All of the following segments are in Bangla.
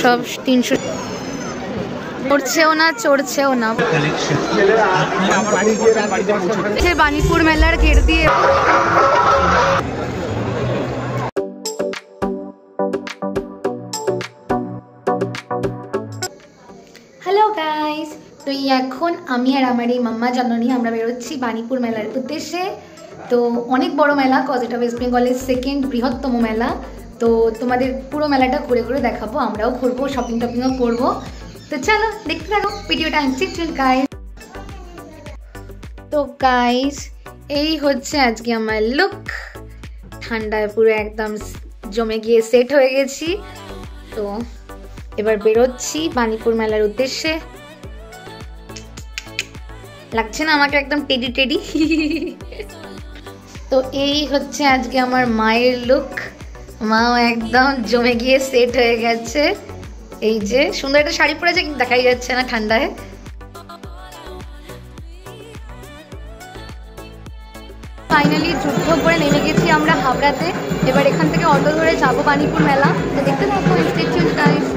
সব 300 চড়ছেও না চড়ছেও না। বাণীপুর মেলার গেট দিয়ে হ্যালো গাইস, তো এখন আমি আর আমার এই মাম্মা জননী আমরা বেরোচ্ছি বাণীপুর মেলার উদ্দেশ্যে। তো অনেক বড় মেলা, কজ এটা ওয়েস্ট বেঙ্গলের সেকেন্ড বৃহত্তম মেলা। তো তোমাদের পুরো মেলাটা ঘুরে ঘুরে দেখাবো, আমরাও ঘুরবো, শপিং টপিংও করবো। তো চলো দেখতে থাকো ভিডিওটা। গাইস, তো গাইস এই হচ্ছে আজকে আমার লুক। ঠান্ডায় পুরো একদম জমে গিয়ে সেট হয়ে গেছি। তো এবার বেরোচ্ছি বাণীপুর মেলার উদ্দেশ্যে। লাগছে না আমাকে একদম টেডি টেডি? তো এই হচ্ছে আজকে আমার মায়ের লুক। মাও একদম জমে গিয়ে সেট হয়ে গেছে। এই যে সুন্দর একটা শাড়ি পরেছে, কিন্তু দেখাই যাচ্ছে না ঠান্ডায়। ফাইনালি যুদ্ধ করে নেমে গেছি আমরা হাওড়াতে। এবার এখান থেকে অটো ধরে যাবো বাণীপুর মেলা। তো দেখতে থাকো, স্টে টিউনড গাইস।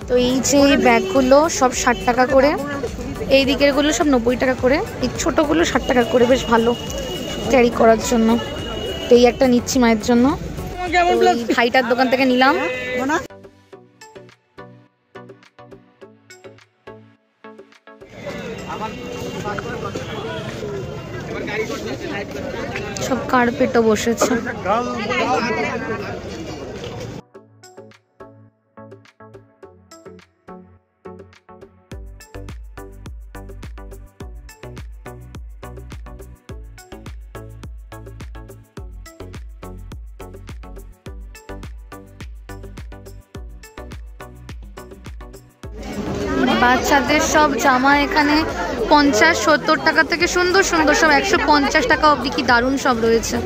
তো এই যে ব্যাগগুলো সব 60 টাকা করে, এই দিকের গুলো সব 90 টাকা করে, এই ছোটগুলো 60 টাকা করে, বেশ ভালো ক্যারি করার জন্য। তো এই একটা নিচ্ছি মায়ের জন্য, ভাইটার দোকান থেকে নিলাম। সব কার্পেটও বসেছে। বাচ্চাদের সব জামা এখানে 50-70 টাকা থেকে সুন্দর সুন্দর সব 150 টাকা অবধি, কি দারুণ সব রয়েছে।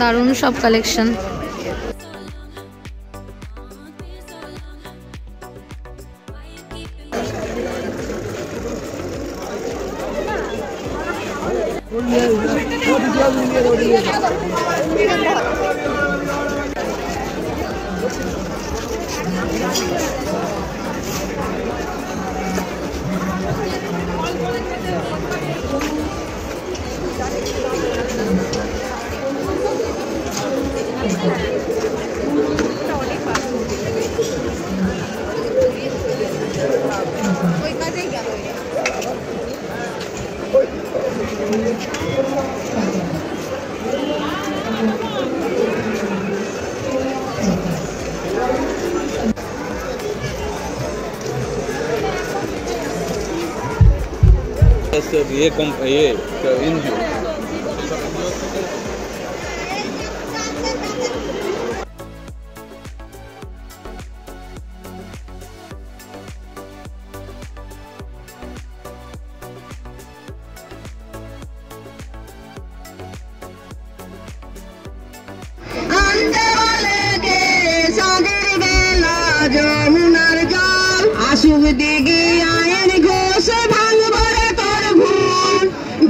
দারুণ সব কালেকশন। ये इंडियो আসুক দিকে আয়ের ঘোষ ভাঙবরে তোর ভুল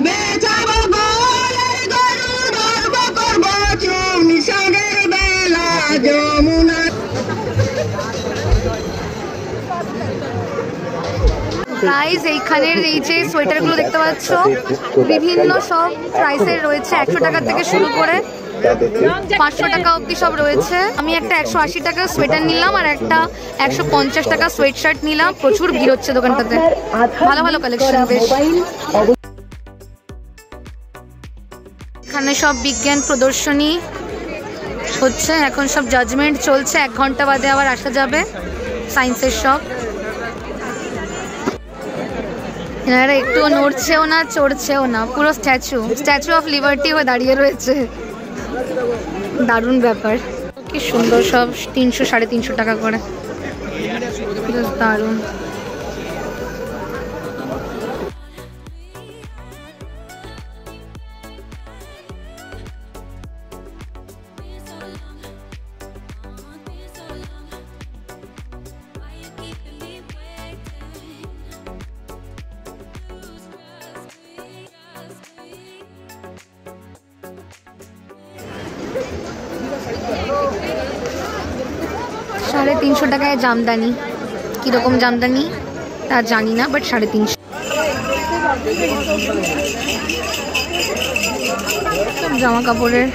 বেচাবো গোলের গরু ধরব করব চুন সাগের বেলা যমুনা। গাইস এইখানের এই যে সোয়েটারগুলো দেখতে পাচ্ছ, বিভিন্ন সব প্রাইসের রয়েছে। 100 টাকা থেকে শুরু করে 500 টাকা অবধি সব রয়েছে। আমি একটা 180 টাকা সোয়েটার নিলাম আর একটা 150 টাকা সোয়েট শার্ট নিলাম। প্রচুর ভিড় হচ্ছে দোকানটাতে, ভালো ভালো কালেকশন বেশ। এখানে সব বিজ্ঞান প্রদর্শনী হচ্ছে, এখন সব জাজমেন্ট চলছে, 1 ঘন্টা বাদে আবার আসা যাবে সায়েন্সের সব। এনারা একটুও নড়ছেও না, চড়ছেও না, পুরো স্ট্যাচু অফ লিবার্টি হয়ে দাঁড়িয়ে রয়েছে। দারুণ ব্যাপার, কি সুন্দর, সব 300 350 টাকা করে, দারুণ। সাড়ে 350 টাকায় জামদানি, কীরকম জামদানি তা জানি না, বাট 350। সব জামা কাপড়ের।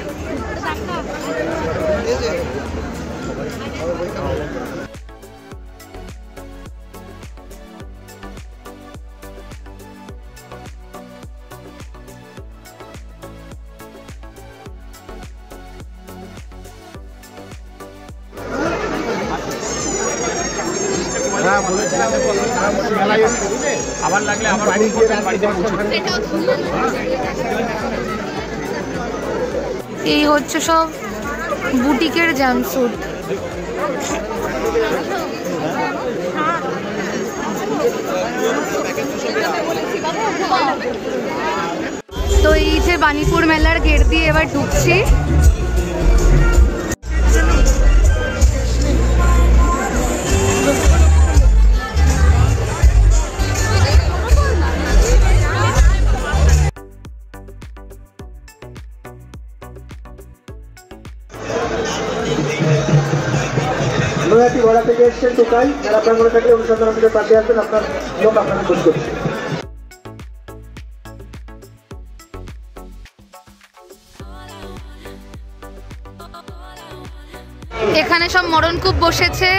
এই হচ্ছে সব বুটিকের জামস্যুট। তো এই যে বাণীপুর মেলার গেট দিয়ে এবার ঢুকছি। নয়াটি ঘোড়া থেকে এসছেন টোকাই, যারা প্রাঙ্গণে থাকলে অনুসন্ধান থেকে পাশে আসবেন, আপনার লোক আপনাকে খোঁজ করছে। এখানে সব মরণকূপ বসেছে।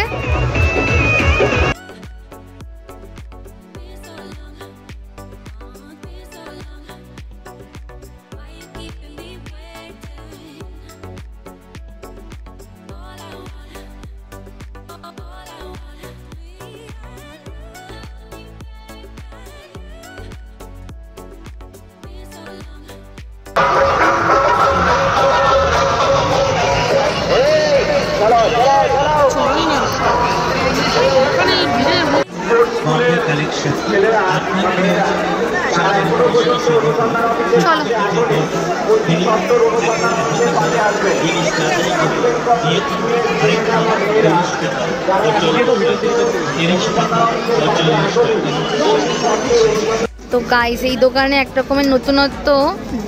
তো গাইস, এই দোকানে এক রকমের নতুনত্ব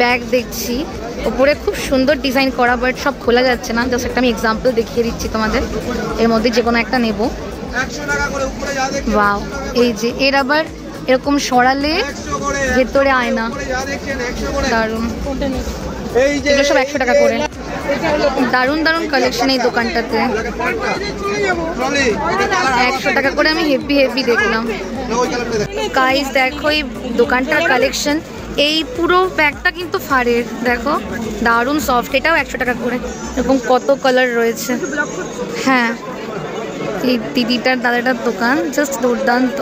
ব্যাগ দেখছি, ওপরে খুব সুন্দর ডিজাইন করা, বাট সব খোলা যাচ্ছে না। জাস্ট একটা আমি এক্সাম্পল দেখিয়ে দিচ্ছি তোমাদের, এর মধ্যে যে কোনো একটা নেব। ওয়াও, এই যে এর আবার এরকম সরালে ভেতরে আয়না, দারুণ। এগুলো সব 100 টাকা করে। দারুণ দারুণ কালেকশন এই দোকানটাতে, 100 টাকা করে আমি হেভি দেখলাম। গাইস দেখো এই দোকানটার কালেকশন, এই পুরো ব্যাগটা কিন্তু ফারের, দেখো দারুণ সফট, এটাও 100 টাকা করে। এরকম কত কালার রয়েছে। হ্যাঁ, এই দিদিটার দাদাটার দোকান জাস্ট দুর্দান্ত।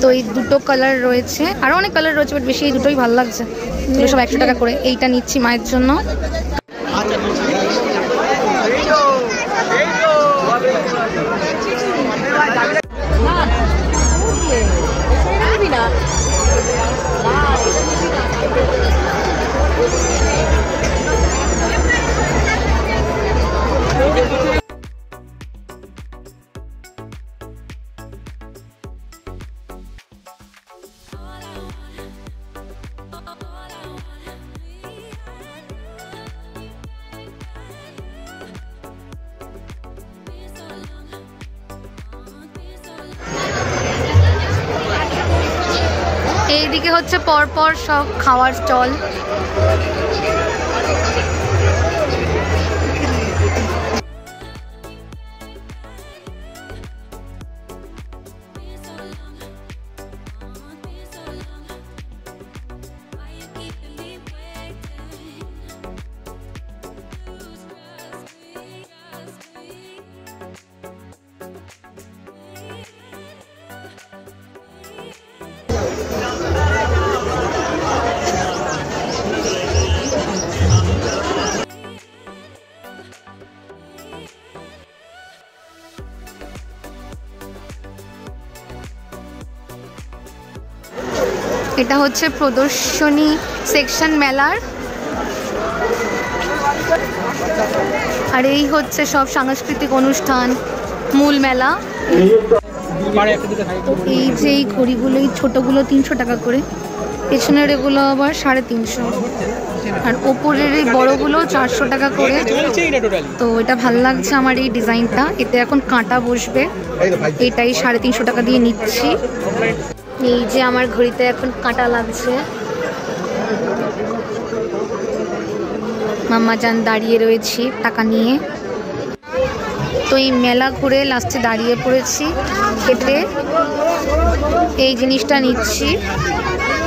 তো এই দুটো কালার রয়েছে, আরও অনেক কালার রয়েছে, বাট বেশি এই দুটোই ভালো লাগছে। এগুলো সব 100 টাকা করে। এইটা নিচ্ছি মায়ের জন্য। এইদিকে হচ্ছে পরপর সব খাওয়ার স্টল। এটা হচ্ছে প্রদর্শনী সেকশন মেলার, আর এই হচ্ছে সব সাংস্কৃতিক অনুষ্ঠান, মূল মেলা। এই যে এই ঘড়িগুলো, এই ছোটোগুলো 300 টাকা করে, পেছনের এগুলো আবার 350, আর ওপরের এই বড়গুলো 400 টাকা করে। তো এটা ভালো লাগছে আমার এই ডিজাইনটা, এতে এখন কাঁটা বসবে, এটাই 350 টাকা দিয়ে নিচ্ছি। এই যে আমার ঘড়িতে এখন কাঁটা লাগছে, মাম্মা জান দাঁড়িয়ে রয়েছি টাকা নিয়ে। তো এই মেলা ঘুরে লাস্টে দাঁড়িয়ে পড়েছি খেতে, এই জিনিসটা নিচ্ছি,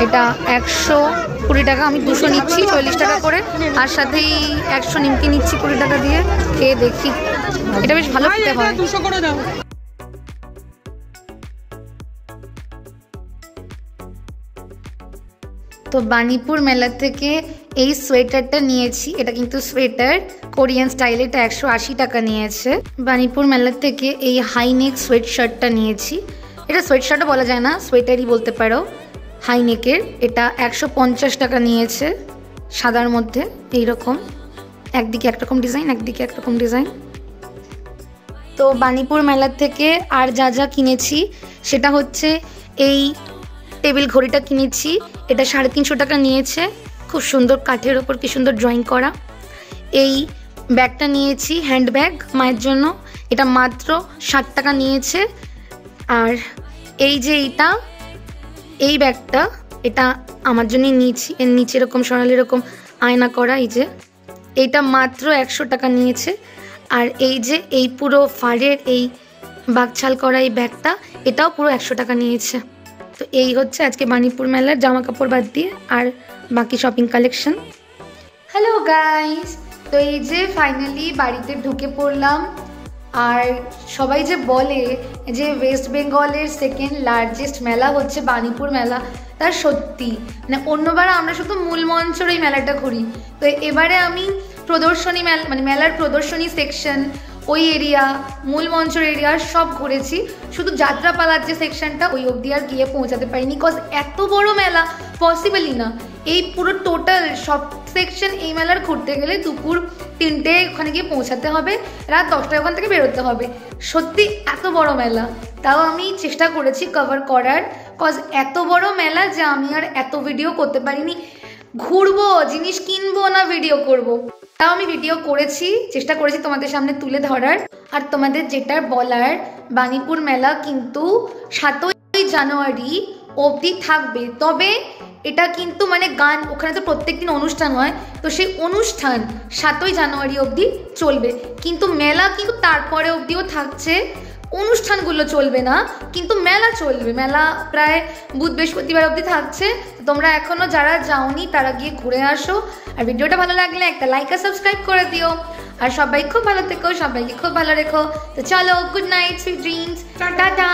এটা 120 টাকা, আমি 200 নিচ্ছি 40 টাকা করে, আর সাথেই 100 নিমকি নিচ্ছি 20 টাকা দিয়ে। খেয়ে দেখি, এটা বেশ ভালো খেতে হয়। তো বাণীপুর মেলা থেকে এই সোয়েটারটা নিয়েছি, এটা কিন্তু সোয়েটার কোরিয়ান স্টাইলে, এটা 180 টাকা নিয়েছে। বাণীপুর মেলা থেকে এই হাইনেক সোয়েট শার্টটা নিয়েছি, এটা সোয়েট শার্টও বলা যায় না, সোয়েটারই বলতে পারো, হাইনেকের, এটা 150 টাকা নিয়েছে, সাদার মধ্যে এইরকম, একদিকে একরকম ডিজাইন একদিকে একরকম ডিজাইন। তো বাণীপুর মেলা থেকে আর যা যা কিনেছি সেটা হচ্ছে এই টেবিল ঘড়িটা কিনেছি, এটা 350 টাকা নিয়েছে, খুব সুন্দর কাঠের ওপর কি সুন্দর ড্রয়িং করা। এই ব্যাগটা নিয়েছি, হ্যান্ড ব্যাগ মায়ের জন্য, এটা মাত্র 60 টাকা নিয়েছে। আর এই যে এই ব্যাগটা, এটা আমার জন্যই নিয়েছি, এর নিচে এরকম সরালে এরকম আয়না করা, এই যে এইটা মাত্র 100 টাকা নিয়েছে। আর এই যে এই পুরো ফাড়ের এই বাগছাল করা এই ব্যাগটা, এটাও পুরো 100 টাকা নিয়েছে। তো এই হচ্ছে আজকে বাণীপুর মেলার জামা কাপড় বাদ দিয়ে আর বাকি শপিং কালেকশন। হ্যালো গাইস, তো এই যে ফাইনালি বাড়িতে ঢুকে পড়লাম। আর সবাই যে বলে যে ওয়েস্ট বেঙ্গলের সেকেন্ড লার্জেস্ট মেলা হচ্ছে বাণীপুর মেলা, তার সত্যি, মানে অন্যবার আমরা শুধু মূল মঞ্চের এই মেলাটা ঘুরি, তো এবারে আমি প্রদর্শনী মেলা, মানে মেলার প্রদর্শনী সেকশন, ওই এরিয়া, মূল মঞ্চের এরিয়া সব ঘুরেছি, শুধু যাত্রাপালার যে সেকশনটা ওই অবধি আর গিয়ে পৌঁছাতে পারিনি, বিকজ এত বড় মেলা পসিবলই না। এই পুরো টোটাল সব সেকশন এই মেলার ঘুরতে গেলে দুপুর 3টে ওখানে গিয়ে পৌঁছাতে হবে, রাত 10টায় ওখান থেকে বেরোতে হবে। সত্যি এত বড় মেলা, তাও আমি চেষ্টা করেছি কভার করার, বিকজ এত বড় মেলা যে আমি আর এত ভিডিও করতে পারিনি। ঘুরবো, জিনিস কিনবো না ভিডিও করব, তাও আমি ভিডিও করেছি, চেষ্টা করেছি তোমাদের সামনে তুলে ধরার। আর তোমাদের যেটা বলার, বাণীপুর মেলা কিন্তু 7ই জানুয়ারি অবধি থাকবে, তবে এটা কিন্তু মানে গান, ওখানে তো প্রত্যেকদিন অনুষ্ঠান হয়, তো সেই অনুষ্ঠান 7ই জানুয়ারি অবধি চলবে, কিন্তু মেলা কিন্তু তারপরে অবধিও থাকছে, অনুষ্ঠানগুলো চলবে না, কিন্তু মেলা চলবে। মেলা প্রায় বুধ বৃহস্পতিবার অবধি থাকছে, তোমরা এখনও যারা যাওনি তারা গিয়ে ঘুরে আসো। আর ভিডিওটা ভালো লাগলে একটা লাইক আর সাবস্ক্রাইব করে দিও। আর সবাই খুব ভালো থেকো, সবাইকে খুব ভালো রেখো। তো চলো, good night, sweet dreams, tata.